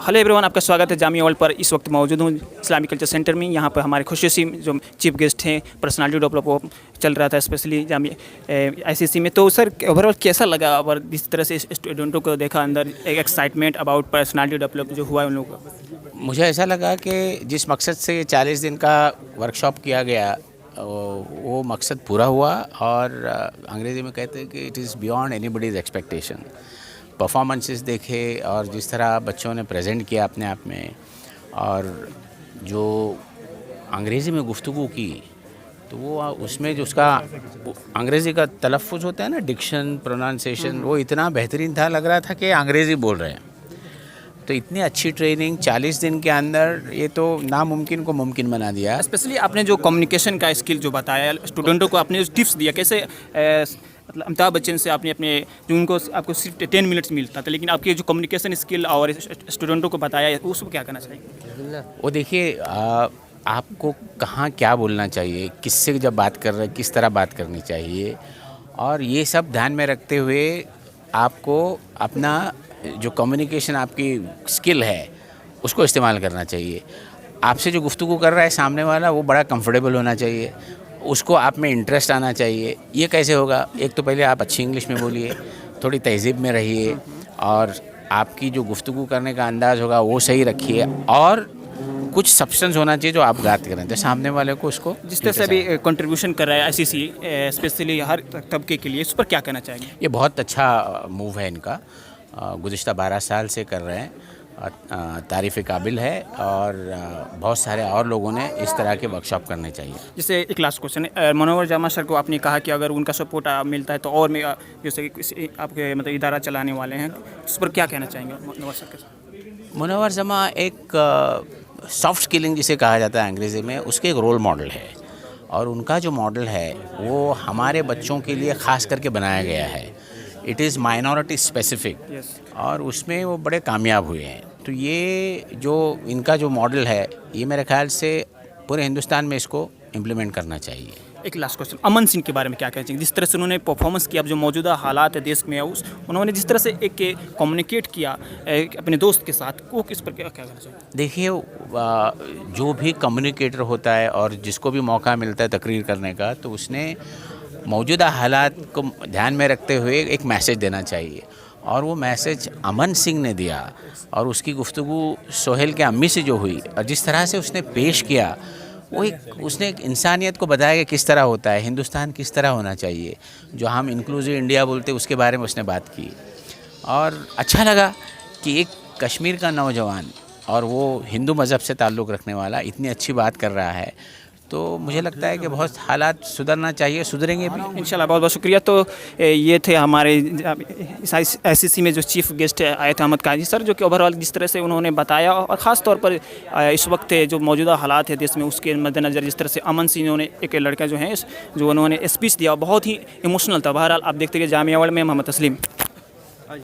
Hello everyone, आपका स्वागत है जामिया वर्ल्ड पर। इस वक्त मौजूद हूँ इस्लामिक कल्चर सेंटर में। यहाँ पर हमारे खुशूसी जो चीफ गेस्ट हैं, पर्सनालिटी डेवलप वो चल रहा था स्पेशली जामिया आईसीसी में। तो सर ओवरऑल कैसा लगा और जिस तरह से स्टूडेंटों को देखा अंदर एक एक्साइटमेंट अबाउट पर्सनालिटी डेवलप जो हुआ उन लोगों का? मुझे ऐसा लगा कि जिस मकसद से 40 दिन का वर्कशॉप किया गया वो मकसद पूरा हुआ। और अंग्रेज़ी में कहते हैं कि it is beyond anybody's expectation. Performances देखे और जिस तरह बच्चों ने प्रेजेंट किया अपने आप में, और जो अंग्रेज़ी में गुफ्तगू की, तो वो उसमें जो उसका अंग्रेज़ी का तलफ़्फ़ुज़ होता है ना, डिक्शन, प्रोनाउंसिएशन, वो इतना बेहतरीन था, लग रहा था कि अंग्रेज़ी बोल रहे हैं। तो इतनी अच्छी ट्रेनिंग 40 दिन के अंदर, ये तो नामुमकिन को मुमकिन बना दिया। स्पेशली आपने जो कम्युनिकेशन का स्किल जो बताया स्टूडेंटों को, आपने जो टिप्स दिया कैसे मतलब अमिताभ बच्चन से आपने अपने जो उनको आपको सिर्फ 10 मिनट्स मिलता था, लेकिन आपके जो कम्युनिकेशन स्किल और स्टूडेंटों को बताया उसको क्या करना चाहिए? वो देखिए, आपको कहाँ क्या बोलना चाहिए, किससे जब बात कर रहे हैं किस तरह बात करनी चाहिए, और ये सब ध्यान में रखते हुए आपको अपना जो कम्युनिकेशन आपकी स्किल है उसको इस्तेमाल करना चाहिए। आपसे जो गुफ्तगू कर रहा है सामने वाला, वो बड़ा कंफर्टेबल होना चाहिए, उसको आप में इंटरेस्ट आना चाहिए। ये कैसे होगा? एक तो पहले आप अच्छी इंग्लिश में बोलिए, थोड़ी तहज़ीब में रहिए, और आपकी जो गुफ्तगू करने का अंदाज़ होगा वो सही रखिए, और कुछ सब्सटेंस होना चाहिए जो आप बात करें तो सामने वाले को उसको जिस तरह से अभी कंट्रीब्यूशन कर रहा है आईसीसी स्पेशली हर तबके के लिए, उस पर क्या कहना चाहेंगे? ये बहुत अच्छा मूव है इनका, गुज़िश्ता 12 साल से कर रहे हैं, तारीफ़ काबिल है, और बहुत सारे और लोगों ने इस तरह के वर्कशॉप करने चाहिए। जैसे एक लास्ट क्वेश्चन है, मनोवर जामा सर को आपने कहा कि अगर उनका सपोर्ट मिलता है तो और में जैसे आपके मतलब इदारा चलाने वाले हैं, उस पर क्या कहना चाहेंगे मनोवर सर के? मुनव्वर जमा एक सॉफ्ट स्किलिंग जिसे कहा जाता है अंग्रेज़ी में, उसके एक रोल मॉडल है, और उनका जो मॉडल है वो हमारे बच्चों के लिए ख़ास करके बनाया गया है। इट इज़ माइनॉरिटी स्पेसिफिक, और उसमें वो बड़े कामयाब हुए हैं। तो ये जो इनका जो मॉडल है, ये मेरे ख्याल से पूरे हिंदुस्तान में इसको इम्प्लीमेंट करना चाहिए। एक लास्ट क्वेश्चन, अमन सिंह के बारे में क्या कहना चाहिए? जिस तरह से उन्होंने परफॉर्मेंस किया, अब जो मौजूदा हालात है देश में, उन्होंने जिस तरह से एक कम्युनिकेट किया अपने दोस्त के साथ, वो किस पर क्या कहना चाहिए? देखिए, जो भी कम्युनिकेटर होता है और जिसको भी मौका मिलता है तकरीर करने का, तो उसने मौजूदा हालात को ध्यान में रखते हुए एक मैसेज देना चाहिए, और वो मैसेज अमन सिंह ने दिया। और उसकी गुफ्तगू सोहेल के अम्मी से जो हुई, और जिस तरह से उसने पेश किया, वो उसने एक इंसानियत को बताया कि किस तरह होता है, हिंदुस्तान किस तरह होना चाहिए, जो हम इंक्लूसिव इंडिया बोलते हैं उसके बारे में उसने बात की। और अच्छा लगा कि एक कश्मीर का नौजवान, और वो हिंदू मज़हब से ताल्लुक़ रखने वाला, इतनी अच्छी बात कर रहा है। तो मुझे लगता है कि बहुत हालात सुधरना चाहिए, सुधरेंगे भी इंशाल्लाह। बहुत बहुत शुक्रिया। तो ये थे हमारे आईसीसी में जो चीफ गेस्ट आए थे अहमद काजी सर, जो कि ओवरऑल जिस तरह से उन्होंने बताया, और ख़ास तौर पर इस वक्त जो मौजूदा हालात है देश में उसके मद्देनज़र जिस तरह से अमन सिंह ने एक लड़का जो है जो उन्होंने स्पीच दिया, बहुत ही इमोशनल था। बहरहाल आप देखते हैं जामिया वर्ल्ड में मोहम्मद तस्लीम।